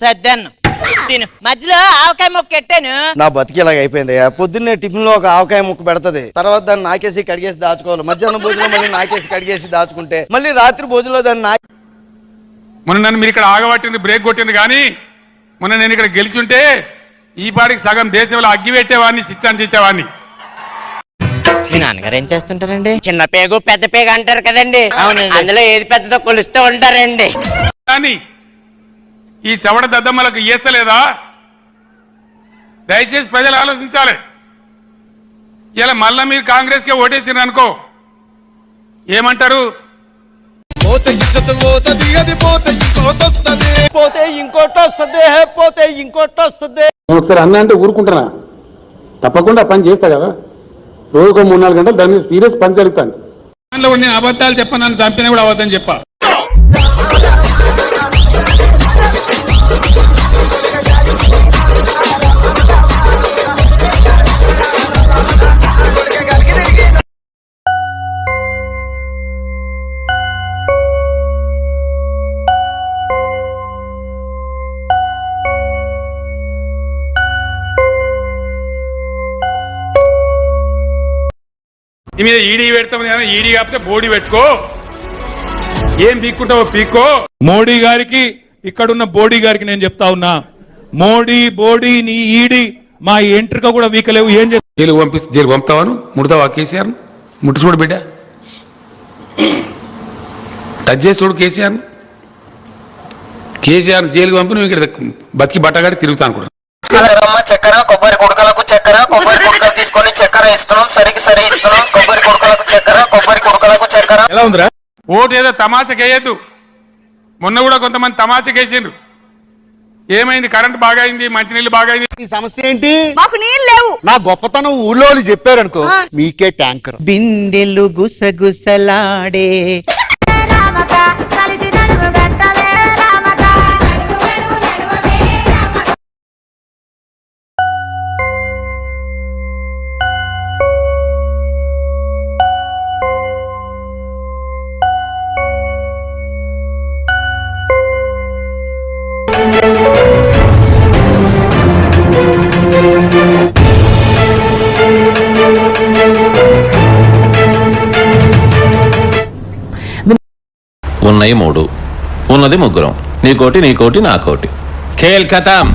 సర్దాను తిను. మధ్యలో ఆవకాయ ముక్క పెట్టాను. నా బతికి ఇలాగ అయిపోయింది. పొద్దున్నే టిఫిన్ లో ఒక ఆవకాయ ముక్క పెడతది, తర్వాత దాన్ని నాకేసి కడిగేసి దాచుకోవాలి. మధ్యాహ్నం భోజనం మళ్ళీ నాకేసి కడిగేసి దాచుకుంటే మళ్ళీ రాత్రి భోజనంలో దాన్ని మొన్న నన్ను మీరు ఇక్కడ ఆగబట్టింది, బ్రేక్ కొట్టింది. కానీ మొన్న నేను ఇక్కడ గెలిచి ఉంటే ఈ పాటికి సగం దేశంలో అగ్గి పెట్టేవాడిని, శిక్షణ ఇచ్చేవాడిని. మీ నాన్నగారు ఏం చేస్తుంటారండి? చిన్న పేగు పెద్ద పేగు అంటారు కదండి, అందులో ఏది పెద్దదో కొలుస్తూ ఉంటారండి. కానీ ఈ చవడ దద్దమ్మలకు ఈస్తలేదా? దయచేసి ప్రజలు ఆలోచించాలి. ఇలా మళ్ళా మీరు కాంగ్రెస్ కే ఓటేసిరు అనుకో ఏమంటారు? పోతే ఇంకోటి వస్తుంది. ఒకసారి అన్న అంటే ఊరుకుంటానా? తప్పకుండా పని చేస్తా కదా. రోజుకో 3-4 గంటలు దాని మీద సీరియస్ పని జరుగుతాను. నేను అబద్ధాలు చెప్పా, నన్ను చంపినా కూడా అబద్ధం చెప్పా. ఈ మీద ఈడీ పెడతాం, ఈడీ కాకపోతే బోడీ పెట్టుకో, ఏం పీక్కుంటావో పీక్కో. మోడీ గారికి, ఇక్కడున్న బోడీ గారికి నేను చెప్తా ఉన్నా, మోడీ బోడీ నీ ఈడీ మా ఎంట్రిక కూడా వీకలేవు. ఏం చేస్తా? జైలు పంపుతావాను? ముడతావా కేసీఆర్? ముట్టి చూడు బిడ్డ, టచ్ చేసి చూడు కేసీఆర్. కేసీఆర్ జైలుకి పంపి నువ్వు ఇక్కడ బతికి బట్టగాడి తిరుగుతా అనుకుంటున్నా. చక్కెర కొబ్బరి కుడకలకు చక్కెర, కొబ్బరి కుడకలు తీసుకొని చక్కెర ఇస్తున్నాం, సరికి సరి ఇస్తున్నాం. కొబ్బరి కుడకలకు చక్కెర, కొబ్బరి కుడకలకు చక్కెర. ఎలా ఉందిరా? ఓటు ఏదో తమాషకేయద్దు. మొన్న కూడా కొంతమంది తమాషకేసిండ్రు. ఏమైంది? కరెంట్ బాగా అయింది, మంచినీళ్ళు బాగా అయింది. ఈ సమస్య ఏంటి? మాకు నీళ్ళు లేవు. నా గొప్పతనం ఊళ్ళో చెప్పారనుకో, మీకే ట్యాంకర్. బిందెలు గుసగుసలాడే ఉన్నాయి 3, ఉన్నది 3. నీకోటి నాకోటి. ఖేల్ ఖతం.